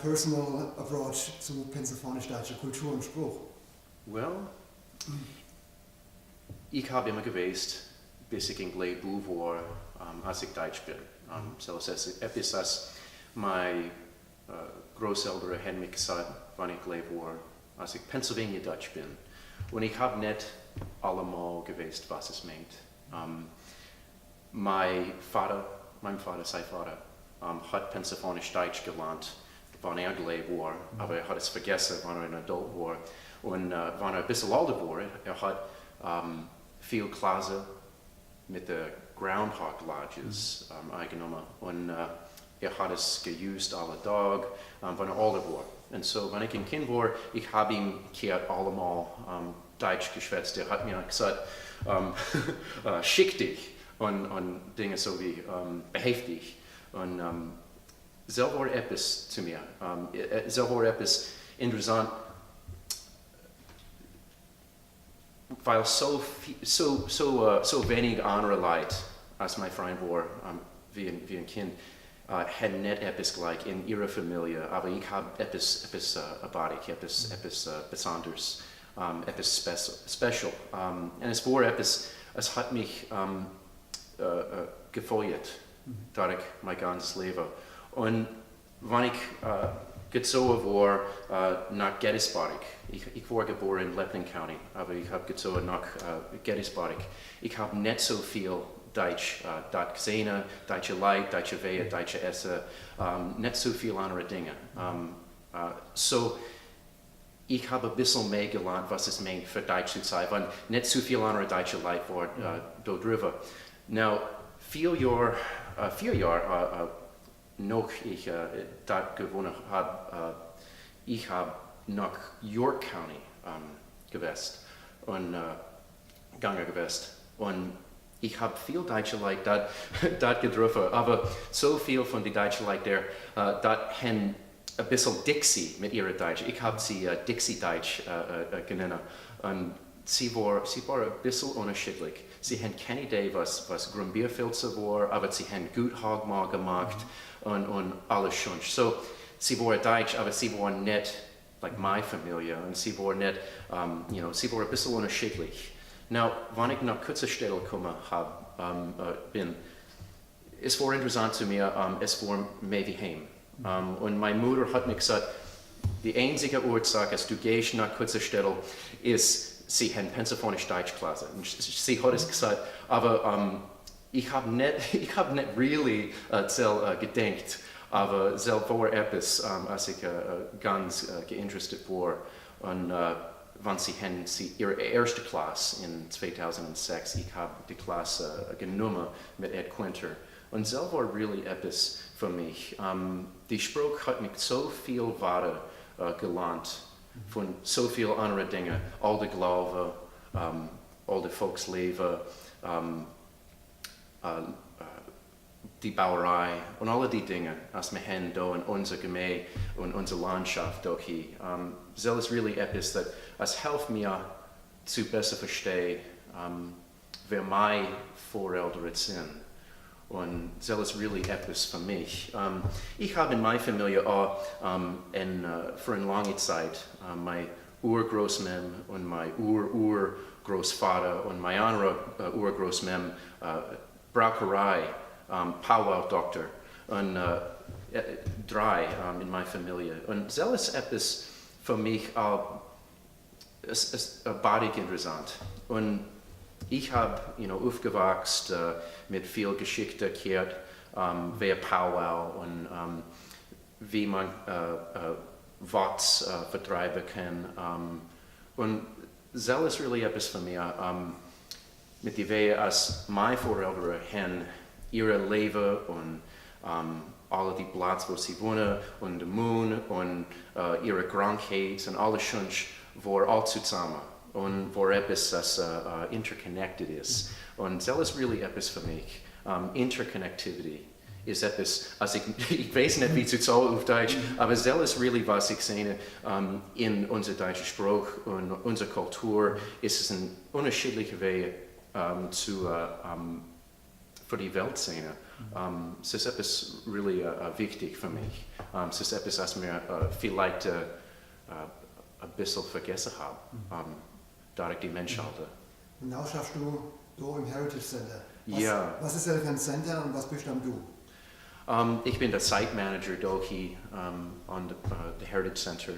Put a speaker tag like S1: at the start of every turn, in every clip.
S1: personal approach zu pennsylvanisch-deutscher Kultur und Spruch?
S2: Well, ich habe immer gewusst, bis ich in Glebu war, als ich Deutsch bin. Selbst etwas, als meine Großeltern haben mich gesagt, wenn ich Glebu war, als ich Pennsylvania Deutsch bin. Und ich habe nicht allemal gewusst, was es meint. Mein Vater, sein Vater, hat Pennsylvanisch Deutsch gelernt, wenn er Glebu war, aber er hat es vergessen, wenn er ein Adult war. Und wenn er ein bisschen älter war, er hat viel Klasse mit den Groundhog Lodges eingenommen. Und er hat es geused alle Tag, wenn er älter war. Und so, wenn ich ein Kind war, ich habe ihm gehört allemal Deutsch geschwätzt. Er hat mir gesagt, schick dich und Dinge so wie behave dich. Und selber etwas zu mir, selber etwas interessant, weil so wenig andere Leute, als mein Freund war, wie ein Kind, haben nicht etwas gleich in ihrer Familie, aber ich habe etwas erwartet, etwas Besonderes, etwas Special. Und es war etwas, es hat mich gefeuert, durch mein ganzes Leben. Und wenn ich gezogen war nach Gettysburg, ich war geboren in Lebanon County, aber ich habe gezogen nach Gettysburg. Ich habe nicht so viel Deutsch dort gesehen, deutsche Leute, deutsche Wege, deutsche Essen, nicht so viele andere Dinge. So, ich habe ein bisschen mehr gelernt, was es meint für Deutsch zu sein, weil nicht so viele andere deutsche Leute waren dort drüber. Now, 4 Jahre noch ich dort gewohnt habe, ich habe nach York County gewesen und gegangen gewesen. Und ich habe viel deutsche Leute dort getroffen, aber so viel von den deutschen Leuten dort haben ein bisschen Dixie mit ihrer Deutsch. Ich habe sie Dixie-Deutsch genannt. Und sie war ein bisschen unterschiedlich. Sie haben keine Idee, was Grünbierfilze war, aber sie haben gut Hagmal gemacht und alles schon. So, sie war Deutsch, aber sie war nicht like meine Familie und sie war nicht, sie war ein bisschen unterschiedlich. Now, wenn ich nach Kutztown gekommen bin, es war interessant zu mir, es war mehr wie heim. Und meine Mutter hat mir gesagt, die einzige Ursache, dass du gehst nach Kutztown, ist, sie haben Pennsylvanisch-Deutsch-Klasse. Sie hat es gesagt, aber ich habe nicht really gedacht, aber selbst war etwas, als ich ganz geinteresset war. Und wenn sie ihre erste Klasse in 2006, ich habe die Klasse genommen mit Ed Quinter. Und selbst war really etwas für mich. Die Spruch hat mich so viel weiter gelernt von so vielen anderen Dingen, all die Glaube, all die Volksleben, die Bauerei und alle die Dinge, was wir haben hier in unserer Gemeinde und unserer Landschaft hier. Das ist really etwas, das hilft mir zu besser verstehen, wer meine Voreltern sind. Und das ist really etwas für mich. Ich habe in meiner Familie auch für eine lange Zeit mein Urgroßmem und mein Urgroßvater und mein anderer Urgroßmem Brauerei, Powwow-Doktor und 3 in meiner Familie. Und das ist etwas für mich auch badig interessant. Und ich habe aufgewachsen mit viel Geschichte gehört, wer Powwow und wie man Worts vertreiben kann. Und das ist really etwas für mich, mit der Wehe, als meine Voreltern haben ihre Leben und alle die Platz, wo sie wohnen und der Mond und ihre Krankheit und alles schon war all zusammen. Und wo etwas, das interconnected ist. Und das ist really etwas für mich. Interconnectivity ist etwas, also ich weiß nicht, wie zu sagen auf Deutsch, aber das ist really, was ich sehe in unserem deutschen Spruch und unserer Kultur, ist es ein unterschiedlicher Weg für die Welt sehen. Es ist etwas really wichtig für mich. Es ist etwas, das mir vielleicht ein bisschen vergessen habe, da ich die Mensch halte.
S1: Und now schaffst du hier im Heritage Center. Was ist das für ein Center und was bist dann du?
S2: Ich bin der Site Manager hier an the Heritage Center.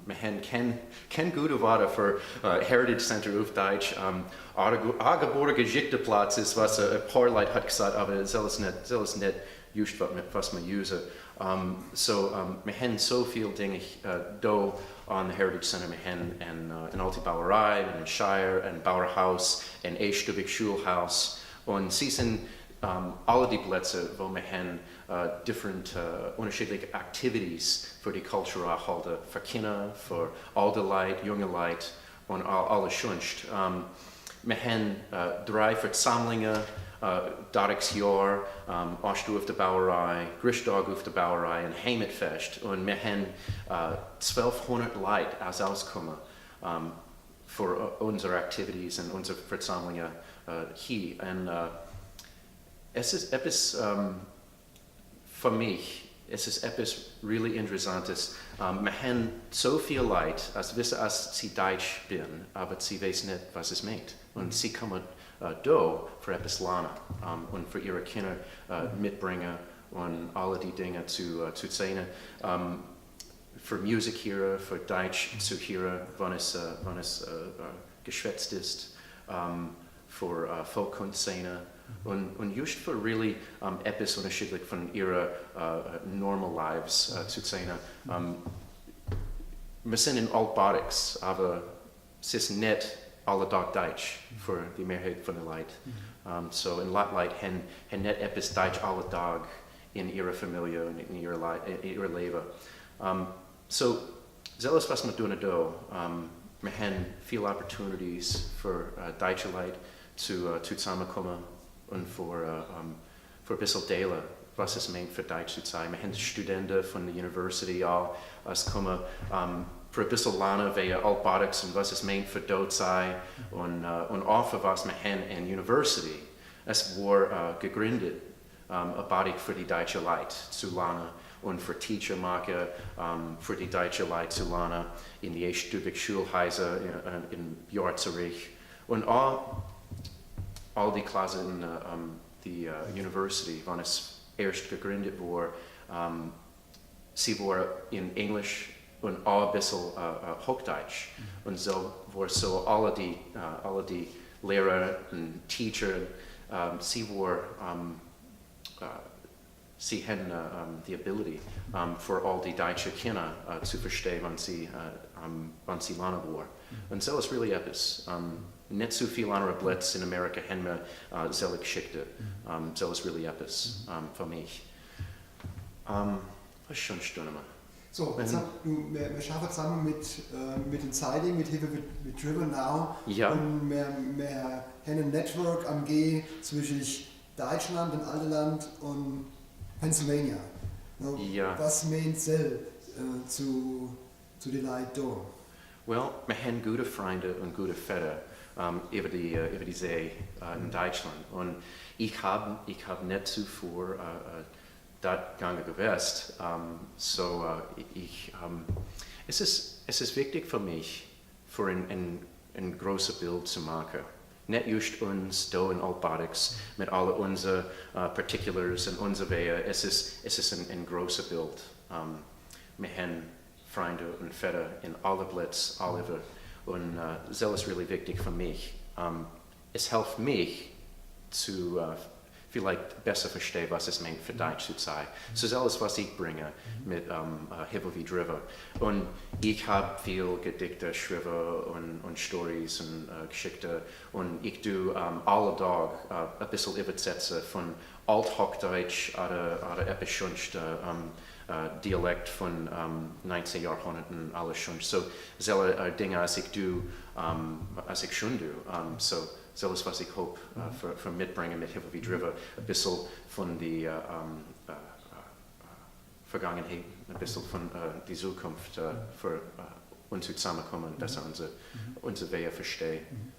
S2: Wir kennen gute Worte für Heritage Center auf Deutsch. Angeborene geschickte Platz ist, was ein paar Leute hat gesagt, aber das ist nicht just, was wir usen. Wir haben so viele Dinge da an the Heritage Center. Wir haben eine alte Bauerei, ein Shire, ein Bauerhaus, ein einstufig Schulhaus. Und sie sind alle die Plätze, wo wir haben unterschiedliche Activities für die Kultur halten, für Kinder, für alte Leute, junge Leute und alles sonst. Wir haben 3 Versammlungen dariges Jahr, Ostu auf der Bauerei, Christtag auf der Bauerei und Heimatfest. Und wir haben 1200 Leute als Auskommen für unsere Activities und unsere Versammlungen hier. Und es ist etwas, für mich, es ist etwas really Interessantes. Wir haben so viele Leute, als wissen, als sie Deutsch bin, aber sie wissen nicht, was es meint. Und sie kommen da für etwas lernen und für ihre Kinder mitbringen und alle die Dinge zu sehen. Für Musik hier, für Deutsch zu hören, wenn es geschwätzt ist, für Volkskunstszene. Und just für really etwas unterschiedlich von ihrer normal lives zu sehen. Wir sind in Altbadics, aber es ist nicht alle Tag Deutsch für die Mehrheit von den Leuten. So in Leute haben nicht etwas Deutsch alle Tag in ihrer Familie und in ihr Leben. So alles, was wir tun da, wir haben viele Opportunities für deutsche Leute zu zusammenkommen und für ein bisschen teilen, was es meint für Deutsch zu sein. Wir haben Studenten von der University auch, die kommen für ein bisschen lernen, wie Altbadics und was es meint für dort zu sein und auch für was wir haben in der University. Es war gegründet, ein Badik für die deutsche Leute zu lernen und für Teacher machen, für die deutsche Leute zu lernen in die einstufigen Schulhäuser in Jahr zurück. Und auch all die Klassen in die University, wenn es erst gegründet war, sie war in Englisch und auch ein bisschen Hochdeutsch. Und so war so alle die Lehrer und Teacher, sie haben die Ability für all die deutschen Kinder zu verstehen, wenn sie lernen wollen. Und so ist really etwas. Nicht so viele andere Plätze in Amerika haben wir solche Geschichten. So ist really etwas für mich. Was schon Stunde?
S1: So, wir arbeiten zusammen mit den Zeitung, mit Hiwwe, mit Driwwe now.
S2: Ja.
S1: Und wir haben ein Network am G zwischen Deutschland, dem alten Land und Pennsylvania. No,
S2: Ja.
S1: Was meint es zu den Leuten da?
S2: Well, wir haben gute Freunde und gute Väter über die See in Deutschland. Und ich hab nicht zuvor dort gegangen gewesen. Es ist wichtig für mich, für ein großes Bild zu machen. Nicht just uns da in Altbadics mit all unseren Particulars und unserer Wege. Es ist ein großes Bild. Wir haben Freunde und Väter in alle Plätze, all over. Und das ist really wichtig für mich. Es hilft mich zu vielleicht besser verstehen, was es meint für Deutsch zu sein. So ist alles, was ich bringe mit Hiwwe wie Driwwe. Und ich habe viel Gedichte geschrieben und Stories und Geschichten. Und ich tue alle Tag ein bisschen Übersetzen von Althochdeutsch oder etwas sonst. Dialekt von 19. Jahrhundert und alles schon. So, solche Dinge, als ich schon tue. So alles, was ich hoffe, für mitbringen mit Hiwwe wie Driwwe, ein bisschen von der Vergangenheit, ein bisschen von der Zukunft für uns zusammenkommen, besser unsere Wege verstehen.